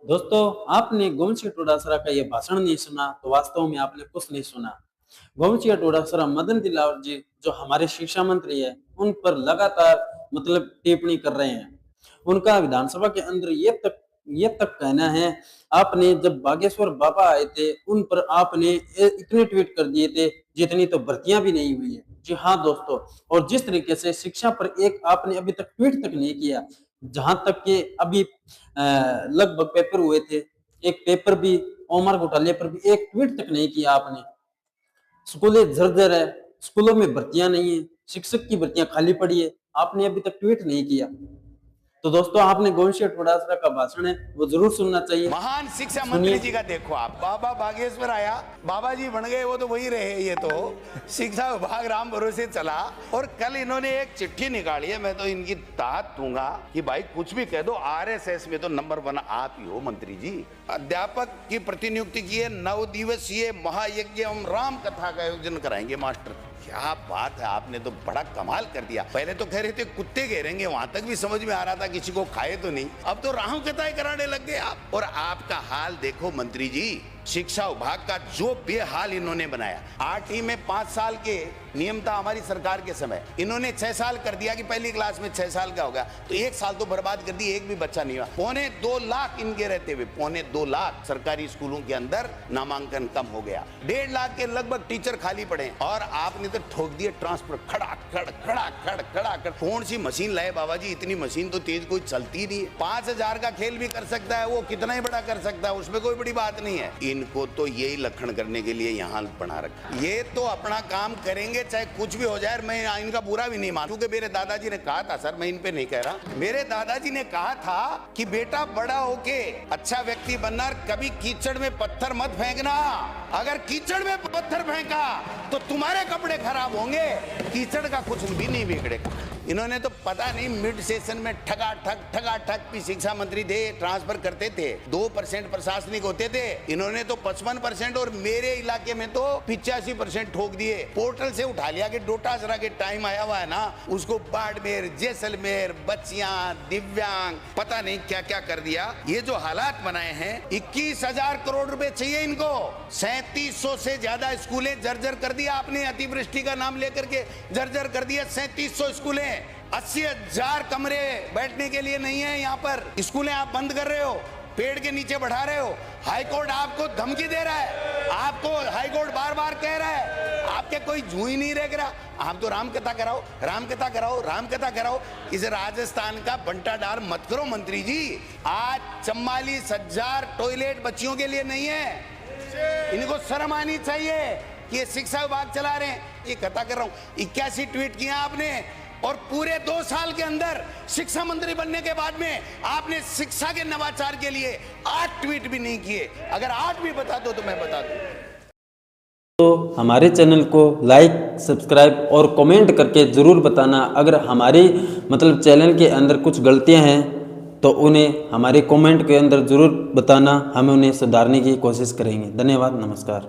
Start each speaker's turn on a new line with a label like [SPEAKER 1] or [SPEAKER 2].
[SPEAKER 1] दोस्तों, आपने गोमती डोडासरा का ये भाषण नहीं सुना तो वास्तव में आपने कुछ नहीं सुना। गोमती डोडासरा मदन दिलावर जी जो हमारे शिक्षा मंत्री है उन पर लगातार टिप्पणी कर रहे हैं। उनका विधानसभा के अंदर ये तक कहना है, आपने जब बागेश्वर बाबा आए थे उन पर आपने इतने ट्वीट कर दिए थे जितनी तो भर्तियां भी नहीं हुई है। जी हाँ दोस्तों, और जिस तरीके से शिक्षा पर एक आपने अभी तक ट्वीट तक नहीं किया, जहां तक कि अभी लगभग पेपर हुए थे, एक पेपर भी ओमर घोटाले पर भी एक ट्वीट तक नहीं किया आपने। स्कूलें जर्जर है, स्कूलों में भर्तियां नहीं है, शिक्षक की भर्तियां खाली पड़ी है, आपने अभी तक ट्वीट नहीं किया। तो दोस्तों, आपने गोविंद डोटासरा का भाषण है वो जरूर सुनना चाहिए।
[SPEAKER 2] महान शिक्षा मंत्री जी का देखो आप, बाबा बागेश्वर आया, बाबा जी बन गए, वो तो वही रहे। ये तो शिक्षा विभाग राम भरोसे चला। और कल इन्होंने एक चिट्ठी निकाली है, मैं तो इनकी दाद दूंगा कि भाई कुछ भी कह दो, आरएसएस में तो नंबर 1 आप ही हो मंत्री जी। अध्यापक की प्रतिनियुक्ति की है, 9 दिवसीय महायज्ञ एवं राम कथा का आयोजन कराएंगे मास्टर। क्या बात है, आपने तो बड़ा कमाल कर दिया। पहले तो कह रहे थे कुत्ते घेरेंगे, वहां तक भी समझ में आ रहा था किसी को खाए तो नहीं, अब तो राहु कथाएं कराने लग गए आप। और आपका हाल देखो मंत्री जी, शिक्षा विभाग का जो बेहाल इन्होंने बनाया। 8वीं में 5 साल के नियम था हमारी सरकार के समय, इन्होंने 6 साल कर दिया कि पहली क्लास में 6 साल का होगा, तो 1 साल तो बर्बाद कर दी, एक भी बच्चा नहीं हुआ। 2.25 लाख इनके रहते हुए 2.25 लाख सरकारी स्कूलों के अंदर नामांकन कम हो गया। 1.5 लाख के लगभग टीचर खाली पड़े, और आपने तो ठोक दिए ट्रांसफर, खड़ा खड़ खड़ा खड़ खड़ा खड़। कौन सी मशीन लाए बाबा जी, इतनी मशीन तो तेज कोई चलती नहीं है। 5000 का खेल भी कर सकता है, वो कितना ही बड़ा कर सकता है, उसमें कोई बड़ी बात नहीं है। इनको तो यही लक्षण करने के लिए यहाँ बना रखा। ये तो अपना काम करेंगे चाहे कुछ भी हो जाए। मैं इनका बुरा भी नहीं मानूं कि मेरे दादाजी ने कहा था, सर मैं इन पे नहीं कह रहा, मेरे दादाजी ने कहा था कि बेटा बड़ा होके अच्छा व्यक्ति बनना, कभी कीचड़ में पत्थर मत फेंकना। अगर कीचड़ में पत्थर फेंका तो तुम्हारे कपड़े खराब होंगे, कीचड़ का कुछ भी नहीं बिगड़ेगा। इन्होंने तो पता नहीं मिड सेशन में ठगा ठग भी शिक्षा मंत्री थे, ट्रांसफर करते थे, 2% प्रशासनिक होते थे, इन्होंने तो 55%, और मेरे इलाके में तो 85% ठोक दिए। पोर्टल से उठा लिया कि डोटासरा के टाइम आया हुआ है ना, उसको बाड़मेर, जैसलमेर, बच्चियां, दिव्यांग, पता नहीं क्या क्या कर दिया। ये जो हालात बनाए हैं, 21,000 करोड़ रुपए चाहिए इनको। 3700 से ज्यादा स्कूलें जर्जर कर दिया आपने, अतिवृष्टि का नाम लेकर के जर्जर कर दिया 3700 स्कूलें। 80,000 कमरे बैठने के लिए नहीं है यहाँ पर, स्कूलें आप बंद कर रहे हो, पेड़ के नीचे बढ़ा रहे हो। हाईकोर्ट आपको धमकी दे रहा है, आपको हाईकोर्ट बार बार कह रहा है, आपके कोई जू ही नहीं रह रहा। आप तो रामकथा कराओ, रामकथा कराओ, रामकथा कराओ। इस राजस्थान का बंटा डार मत करो मंत्री जी। आज 44,000 टॉयलेट बच्चियों के लिए नहीं है, इनको शर्म आनी चाहिए कि ये शिक्षा विभाग चला रहे हैं। ये कथा कर रहा हूं, 81 ट्वीट किया आपने, और पूरे 2 साल के अंदर शिक्षा मंत्री बनने के बाद में आपने शिक्षा के नवाचार के लिए 8 ट्वीट भी नहीं किए। अगर 8 भी बता दो तो मैं बता दूं।
[SPEAKER 1] तो हमारे चैनल को लाइक, सब्सक्राइब और कमेंट करके ज़रूर बताना। अगर हमारी चैनल के अंदर कुछ गलतियां हैं तो उन्हें हमारे कमेंट के अंदर ज़रूर बताना, हम उन्हें सुधारने की कोशिश करेंगे। धन्यवाद, नमस्कार।